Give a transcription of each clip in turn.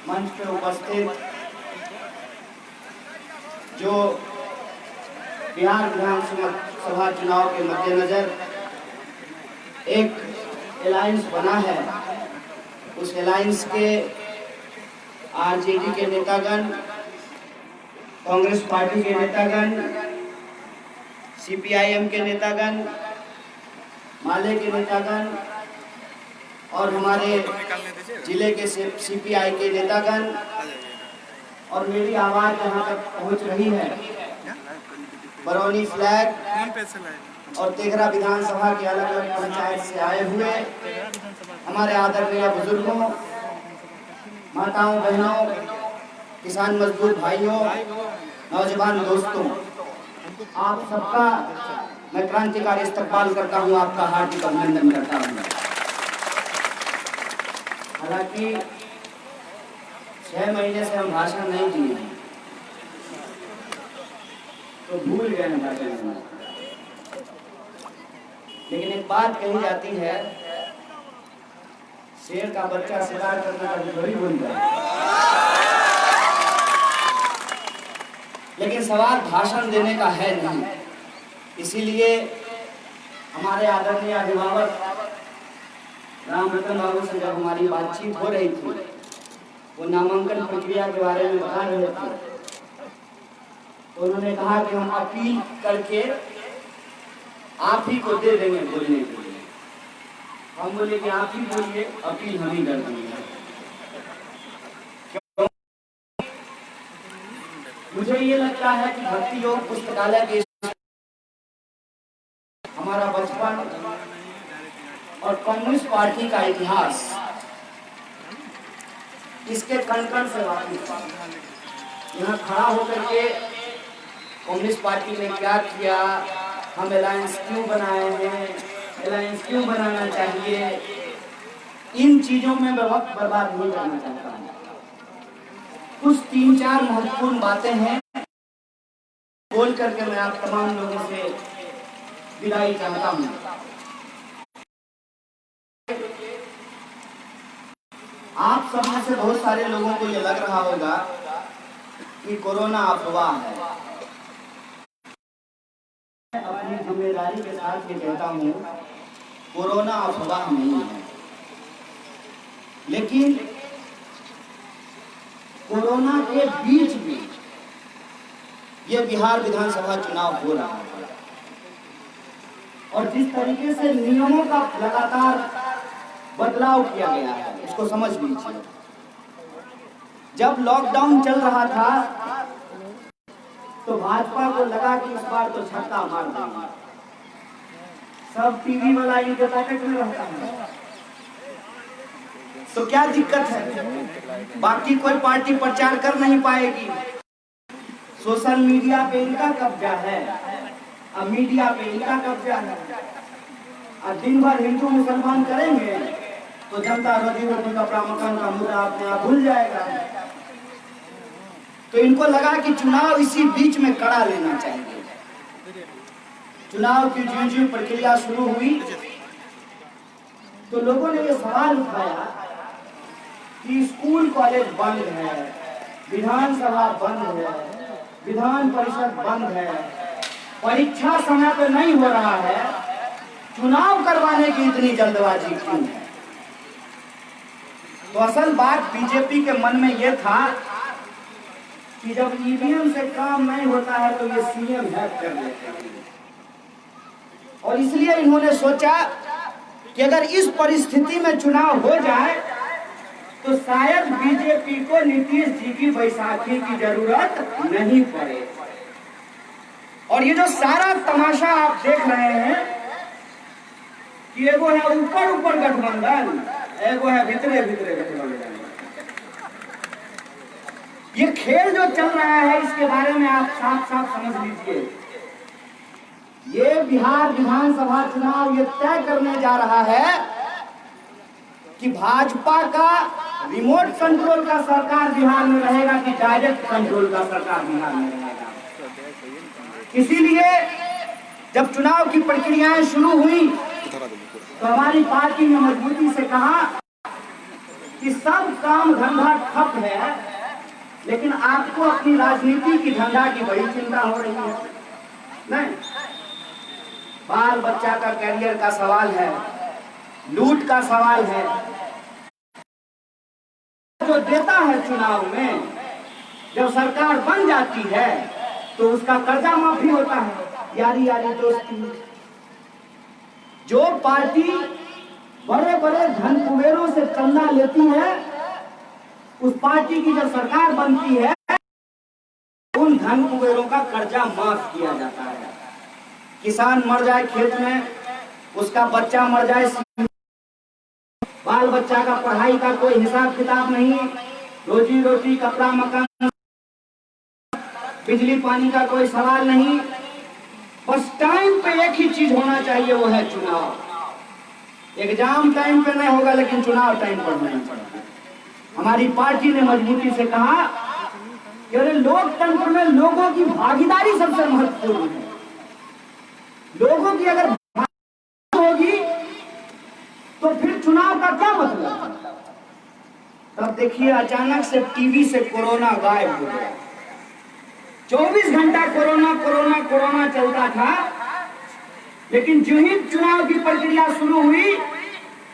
मंच पे उपस्थित जो बिहार विधानसभा चुनाव के मद्देनजर एक अलायंस बना है, उस अलायंस के आरजेडी के नेतागण, कांग्रेस पार्टी के नेतागण, सीपीआईएम के नेतागण, माले के नेतागण और हमारे जिले के सीपीआई के नेतागण और मेरी आवाज़ यहाँ तक पहुँच रही है। बरौनी फ्लैग और तेघरा विधानसभा के अलग अलग पंचायत से आए हुए हमारे आदरणीय बुजुर्गों, माताओं, बहनों, किसान मजदूर भाइयों, नौजवान दोस्तों, आप सबका मैं क्रांतिकारी इस्तकबाल करता हूँ, आपका हार्दिक अभिनंदन करता हूँ। हालांकि 6 महीने से हम भाषण नहीं दिए हैं तो भूल गए हैं भाषण, लेकिन एक बात कही जाती है, शेर का बच्चा शिकार करना कभी थोड़ी भूलता है। लेकिन सवाल भाषण देने का है नहीं, इसीलिए हमारे आदरणीय अभिभावक राम रतन बाबू से जब हमारी बातचीत हो रही थी, वो नामांकन प्रक्रिया के बारे में बता रहे थे, तो उन्होंने कहा कि हम अपील करके आप ही को दे देंगे बोलने के लिए। हम बोले कि आप ही बोलिए, अपील हम ही कर देंगे। मुझे ये लगता है कि भक्ति योग पुस्तकालय के हमारा बचपन और कम्युनिस्ट पार्टी का इतिहास इसके कण-कण से वाकिफ है। यहाँ खड़ा होकर के कम्युनिस्ट पार्टी ने क्या किया, हम अलायंस क्यों बनाए हैं, अलायंस क्यों बनाना चाहिए, इन चीजों में मैं वक्त बर्बाद नहीं करना चाहता हूँ। कुछ 3-4 महत्वपूर्ण बातें हैं, बोल करके मैं आप तमाम लोगों से विदाई चाहता हूँ। आप सब में से बहुत सारे लोगों को ये लग रहा होगा कि कोरोना अफवाह है। अपनी जिम्मेदारी के साथ ये कहता हूँ, कोरोना अफवाह नहीं है, लेकिन कोरोना के बीच में ये बिहार विधानसभा चुनाव हो रहा है और जिस तरीके से नियमों का लगातार बदलाव किया गया है, इसको समझ लीजिए। जब लॉकडाउन चल रहा था तो भाजपा को लगा कि इस बार तो छक्का मार देंगे, सब टीवी वाला इनके पॉकेट में रहता है, तो क्या दिक्कत है, बाकी कोई पार्टी प्रचार कर नहीं पाएगी। सोशल मीडिया पे इनका कब्जा है, अब मीडिया पे इनका कब्जा है, और दिन भर हिंदू मुसलमान करेंगे तो जनता रोजी रोटी कपड़ा मकान का मुद्दा अपने आप भूल जाएगा। तो इनको लगा कि चुनाव इसी बीच में कड़ा लेना चाहिए। चुनाव की ज्यों-ज्यों प्रक्रिया शुरू हुई तो लोगों ने ये सवाल उठाया कि स्कूल कॉलेज बंद है, विधानसभा बंद है, विधान परिषद बंद है, परीक्षा समय पे नहीं हो रहा है, चुनाव करवाने की इतनी जल्दबाजी क्यों है। तो असल बात बीजेपी के मन में यह था कि जब ईवीएम से काम नहीं होता है तो ये सीएम हैक कर लेते हैं, और इसलिए इन्होंने सोचा कि अगर इस परिस्थिति में चुनाव हो जाए तो शायद बीजेपी को नीतीश जी की बैसाखी की जरूरत नहीं पड़े। और ये जो सारा तमाशा आप देख रहे हैं कि एगो है ऊपर ऊपर गठबंधन, एगो है भीतरे भीतरे गठबंधन, ये खेल जो चल रहा है इसके बारे में आप साफ साफ समझ लीजिए। ये बिहार विधानसभा चुनाव ये तय करने जा रहा है कि भाजपा का रिमोट कंट्रोल का सरकार बिहार में रहेगा कि डायरेक्ट कंट्रोल का सरकार बिहार में रहेगा। इसीलिए जब चुनाव की प्रक्रियाएं शुरू हुई तो हमारी पार्टी ने मजबूती से कहा कि कि सब काम धंधा ठप है, लेकिन आपको अपनी राजनीति की धंधा की बड़ी चिंता हो रही है। नहीं, बाल बच्चा का कैरियर का सवाल है, लूट का सवाल है। जो देता है चुनाव में, जब सरकार बन जाती है तो उसका कर्जा माफी होता है। यारी यारी दोस्ती, जो पार्टी बड़े बड़े धन कुबेरों से चंदा लेती है, उस पार्टी की जब सरकार बनती है, उन धन कुबेरों का कर्जा माफ किया जाता है। किसान मर जाए खेत में, उसका बच्चा मर जाए, बाल बच्चा का पढ़ाई का कोई हिसाब किताब नहीं, रोजी रोटी कपड़ा मकान बिजली पानी का कोई सवाल नहीं। बस टाइम पे एक ही चीज होना चाहिए, वो है चुनाव। एग्जाम टाइम पे नहीं होगा, लेकिन चुनाव टाइम पर नहीं होगा। हमारी पार्टी ने मजबूती से कहा कि अरे लोकतंत्र में लोगों की भागीदारी सबसे महत्वपूर्ण है। लोगों की अगर भागीदारी होगी तो फिर चुनाव का क्या मतलब। तब देखिए अचानक से टीवी से कोरोना गायब हो गया। 24 घंटा कोरोना कोरोना कोरोना चलता था, लेकिन जो ही चुनाव की प्रक्रिया शुरू हुई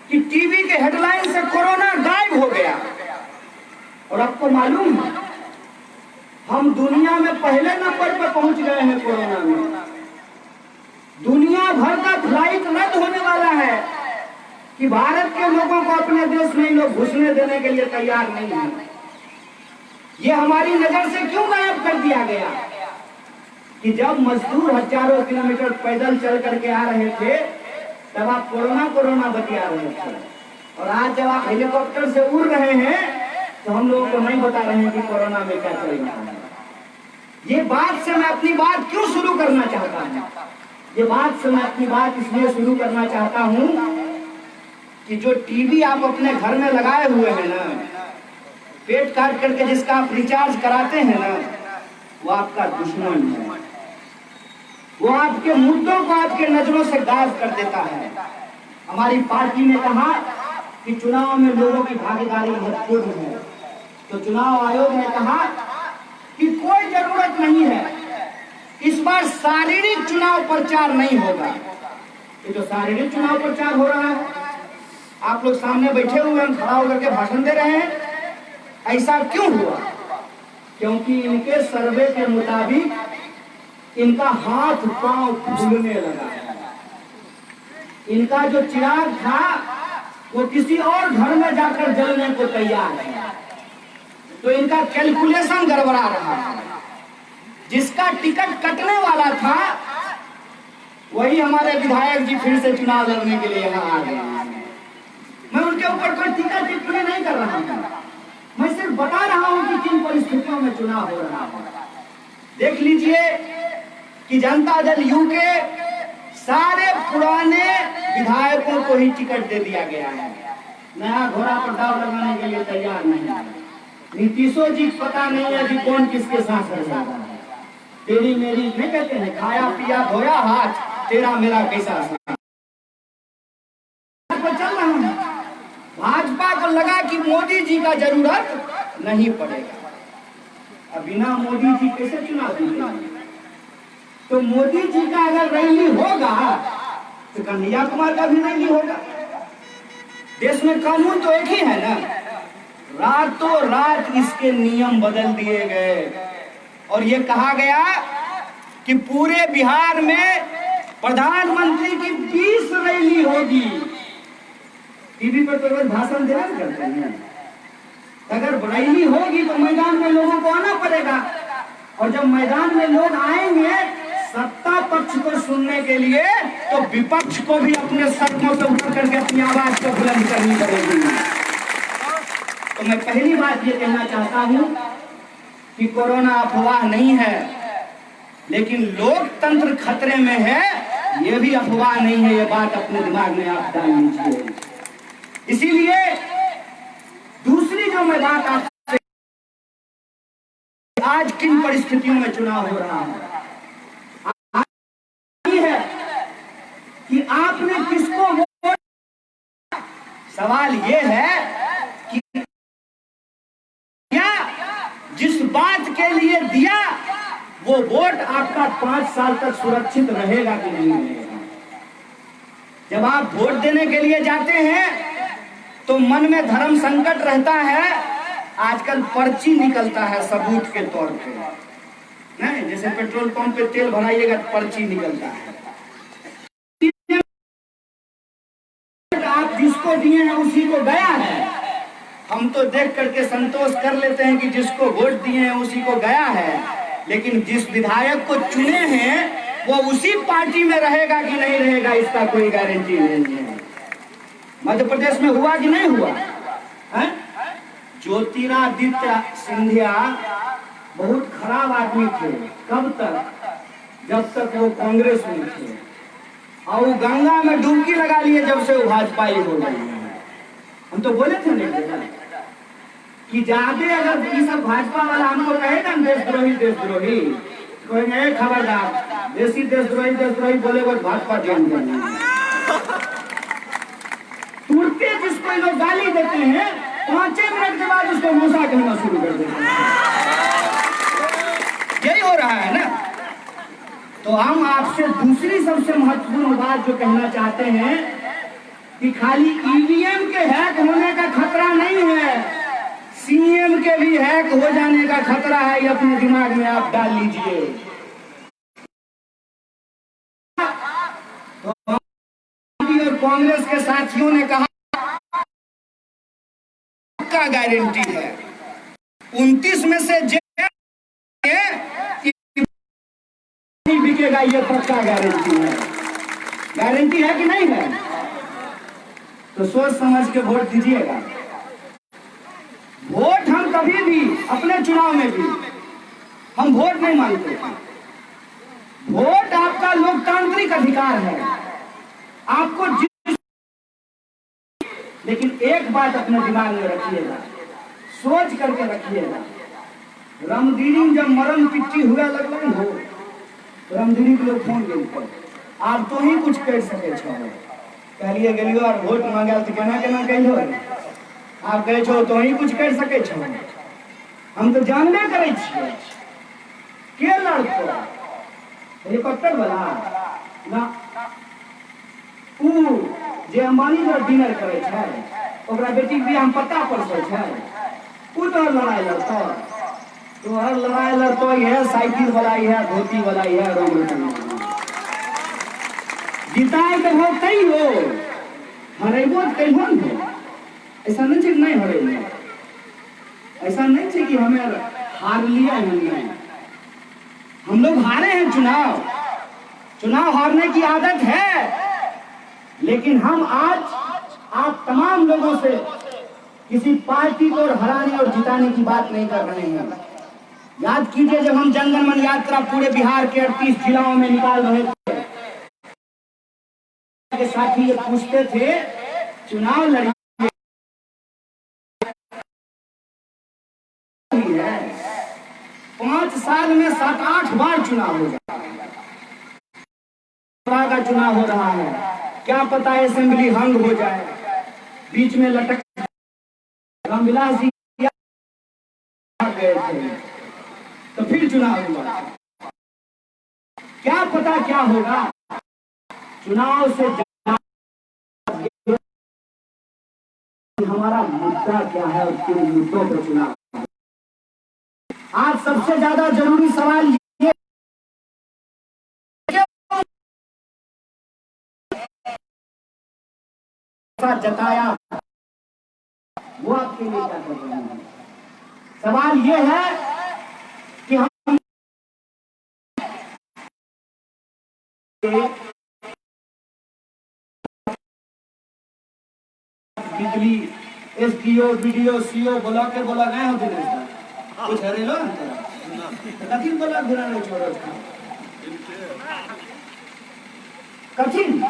कि टीवी के हेडलाइन से कोरोना गायब हो गया। और आपको मालूम है, हम दुनिया में पहले नंबर पर पहुंच गए हैं कोरोना में। दुनिया भर का फ्लाइट रद्द होने वाला है कि भारत के लोगों को अपने देश में लोग घुसने देने के लिए तैयार नहीं है। ये हमारी नजर से क्यों गायब कर दिया गया कि जब मजदूर हजारों किलोमीटर पैदल चल करके आ रहे थे, तब आप कोरोना कोरोना बतिया रहे थे, और आज जब आप हेलीकॉप्टर से उड़ रहे हैं तो हम लोगों को नहीं बता रहे हैं कि कोरोना में क्या चल रहा है। ये बात से मैं अपनी बात क्यों शुरू करना चाहता हूँ, ये बात से मैं अपनी बात इसलिए शुरू करना चाहता हूँ कि जो टीवी आप अपने घर में लगाए हुए हैं ना, पेट काट करके जिसका आप रिचार्ज कराते हैं ना, वो आपका दुश्मन है। वो आपके मुद्दों को आपके नजरों से गायब कर देता है। हमारी पार्टी ने कहा कि चुनाव में लोगों की भागीदारी महत्वपूर्ण है, तो चुनाव आयोग ने कहा कि कोई जरूरत नहीं है, इस बार शारीरिक चुनाव प्रचार नहीं होगा। ये जो शारीरिक चुनाव प्रचार हो रहा है, आप लोग सामने बैठे हुए हैं, खड़ा होकर के भाषण दे रहे हैं, ऐसा क्यों हुआ? क्योंकि इनके सर्वे के मुताबिक इनका हाथ पांव फूलने लगा है। इनका जो चिराग था वो किसी और घर में जाकर जलने को तैयार है। तो इनका कैलकुलेशन गड़बड़ा रहा है। जिसका टिकट कटने वाला था वही हमारे विधायक जी फिर से चुनाव लड़ने के लिए यहाँ आ गए। मैं उनके ऊपर कोई टीका टिप्पणी नहीं कर रहा हूँ, मैं सिर्फ बता रहा हूँ कि किन परिस्थितियों में चुनाव हो रहा है। देख लीजिए कि जनता दल यू के सारे पुराने विधायकों को ही टिकट दे दिया गया है। नया घोड़ा पर दाव लगाने के लिए तैयार नहीं है। नीतीशो जी पता नहीं है कि कौन किसके साथ रह रहा है। तेरी मेरी नहीं कहते हैं, खाया पिया धोया हाथ, तेरा मेरा कैसा चल रहा है। भाजपा को लगा कि मोदी जी का जरूरत नहीं पड़ेगा, अब बिना मोदी जी कैसे चुनाव जीतेंगे। तो मोदी जी का अगर रैली होगा तो कन्हैया कुमार का भी रैली होगा। देश में कानून तो एक ही है ना। रातों रात इसके नियम बदल दिए गए और ये कहा गया कि पूरे बिहार में प्रधानमंत्री की 20 रैली होगी। टीवी पर तो रोज भाषण देना करते हैं। अगर रैली होगी तो मैदान में लोगों को आना पड़ेगा, और जब मैदान में लोग आएंगे सत्ता पक्ष को सुनने के लिए, तो विपक्ष को भी अपने सड़कों से उतर करके अपनी आवाज को बुलंद करनी पड़ेगी। तो मैं पहली बात ये कहना चाहता हूं कि कोरोना अफवाह नहीं है, लेकिन लोकतंत्र खतरे में है, ये भी अफवाह नहीं है। ये बात अपने दिमाग में आप डाल लीजिए। इसीलिए दूसरी जो मैं बात आपसे, आज किन परिस्थितियों में चुनाव हो रहा है, है कि आपने किसको वोट। सवाल ये है कि के लिए दिया, वो वोट आपका 5 साल तक सुरक्षित रहेगा कि नहीं रहेगा। जब आप वोट देने के लिए जाते हैं तो मन में धर्म संकट रहता है। आजकल पर्ची निकलता है सबूत के तौर पे, नहीं जैसे पेट्रोल पंप पे तेल भराइएगा तो पर्ची निकलता है। आप जिसको दिए हैं उसी को गया है। हम तो देख करके संतोष कर लेते हैं कि जिसको वोट दिए हैं उसी को गया है, लेकिन जिस विधायक को चुने हैं वो उसी पार्टी में रहेगा कि नहीं रहेगा इसका कोई गारंटी नहीं है। मध्य प्रदेश में हुआ कि नहीं हुआ है? ज्योतिरादित्य सिंधिया बहुत खराब आदमी थे। कब तक? जब तक वो कांग्रेस में थे, और वो गंगा में डुबकी लगा लिए जब से वो भाजपाई हो गई है। हम तो बोले थे नहीं कि ज्यादा अगर ये सब भाजपा वाला हमको कहेगा देशद्रोही कहेंगे खबरदार, देशी देशद्रोही बोलेगा भाजपा ज्वाइन करनी। तुरते जिसको लोग गाली देते हैं 5 मिनट के बाद उसको मूसा कहना शुरू कर देते हैं। यही हो रहा है ना। तो हम आपसे दूसरी सबसे महत्वपूर्ण बात जो कहना चाहते हैं कि खाली ईवीएम के हैक होने का खतरा नहीं है, सीएम के भी हैक हो जाने का खतरा है। ये अपने दिमाग में आप डाल लीजिए। तो और कांग्रेस के साथियों ने कहा का गारंटी है 29 में से बिकेगा, ये पक्का गारंटी है। गारंटी है कि नहीं है? तो सोच समझ के वोट दीजिएगा। वोट हम कभी भी अपने चुनाव में भी हम वोट नहीं मांगते। वोट आपका लोकतांत्रिक अधिकार है, आपको लेकिन एक बात अपने दिमाग में रखिएगा, सोच करके रखिएगा। रामदीनी जब मरण पिट्टी हुआ लगल हो, रामदीनी के लोग फोन कर आप तो ही कुछ कर सके छो, कहलिए गेलियो और वोट मांगे तो केना केना कहियो, आप कहे छो तो ही कुछ कर सके छो। हम तो जानबे करे छियै के लड़को हेलीकॉप्टर वाला ना, ऊ जे अंबानी पर डिनर करे छै ओकरा बेटी के बियाह में पत्ता परसै छै, ऊ तो लड़ाई लड़तो। तो हर लड़ाई लड़तो है साइकिल वाला ही है, धोती वाला ही है, रोड जिताए तो हो कई हो, हरेबो कई हो। ऐसा नहीं है नहीं हरे, ऐसा नहीं है कि हमें हार लिया है। हम लोग हारे हैं चुनाव हारने की आदत है, लेकिन हम आज आप तमाम लोगों से किसी पार्टी को हराने और जिताने की बात नहीं कर रहे हैं। याद कीजिए जब हम जनगण मन यात्रा पूरे बिहार के 38 जिलाओं में निकाल रहे थे, के साथी ये पूछते थे चुनाव लड़िए 5 साल में 7-8 बार चुनाव हो गया, का चुनाव हो रहा है, क्या पता असेंबली हंग हो जाए, बीच में लटक। रामविलास जी गए थे तो फिर चुनाव हुआ, क्या पता क्या होगा। चुनाव से हमारा मुद्दा क्या है और किन मुद्दों पर चुनाव। आज सबसे ज्यादा जरूरी सवाल ये जताया वो आपके लिए क्या कर रहे हैं। सवाल ये है कि हम बिजली एसडीओ बीडीओ सीओ बोला के बोला गए हो कुछ हरे लो कठिन बोला घुरा नहीं छोड़ो कठिन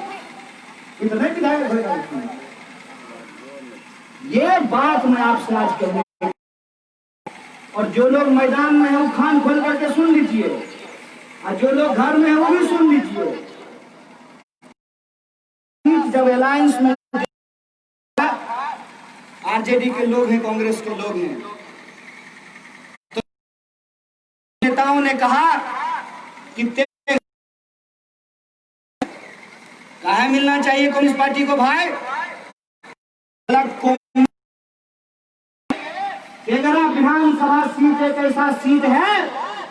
इतने विधायक हो। ये बात मैं आपसे आज कहूँ, और जो लोग मैदान में हैं वो कान खोल करके सुन लीजिए, और जो लोग घर में हैं वो भी सुन लीजिए। जब अलायंस में आरजेडी के लोग हैं, कांग्रेस के लोग हैं, नेताओं ने कहा कि कहा मिलना चाहिए कम्युनिस्ट पार्टी को भाई। तेघरा विधानसभा सीट एक ऐसा सीट है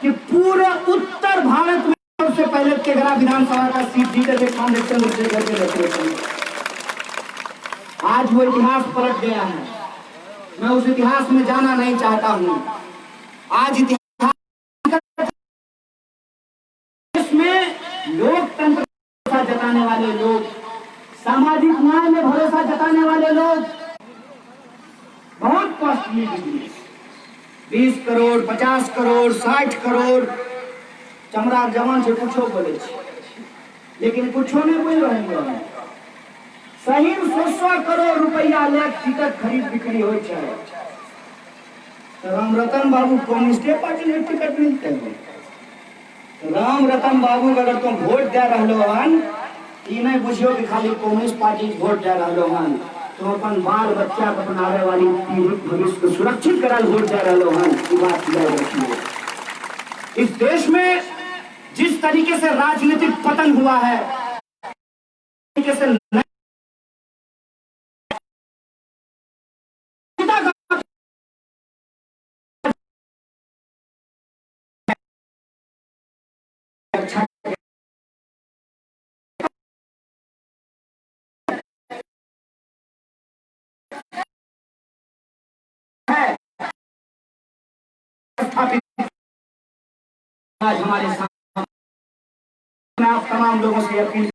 कि पूरे उत्तर भारत में सबसे पहले तेघरा विधानसभा का सीट जीते थे कांग्रेस चंद्रशेखर के नेतृत्व। आज वो इतिहास पलट गया है, मैं उस इतिहास में जाना नहीं चाहता हूं। आज इतिहास में लोकतंत्र भरोसा जताने वाले लोग, सामाजिक न्याय में भरोसा जताने वाले लोग बहुत कॉस्टली बिजनेस, 20 करोड़ 50 करोड़ 60 करोड़ चमड़ा जवान से कुछो बोले, लेकिन कुछो नहीं बोल रहे हैं। सही 100 करोड़ रुपया ले टिकट खरीद बिक्री हो जाए तो राम रतन बाबू कम्युनिस्ट पार्टी में टिकट मिलते हैं। राम रतन बाबू अगर तुम वोट दे रहे हन, नहीं बुझियो कि खाली कम्युनिस्ट पार्टी वोट दे रहे हन, तुम अपन बाल बच्चा को बनाने वाली पीढ़ी भविष्य को सुरक्षित कराल वोट दे रहे हन। ये बात याद रखिए। इस देश में जिस तरीके से राजनीतिक पतन हुआ है, तरीके से आज हमारे साथ मैं आप तमाम लोगों से अपील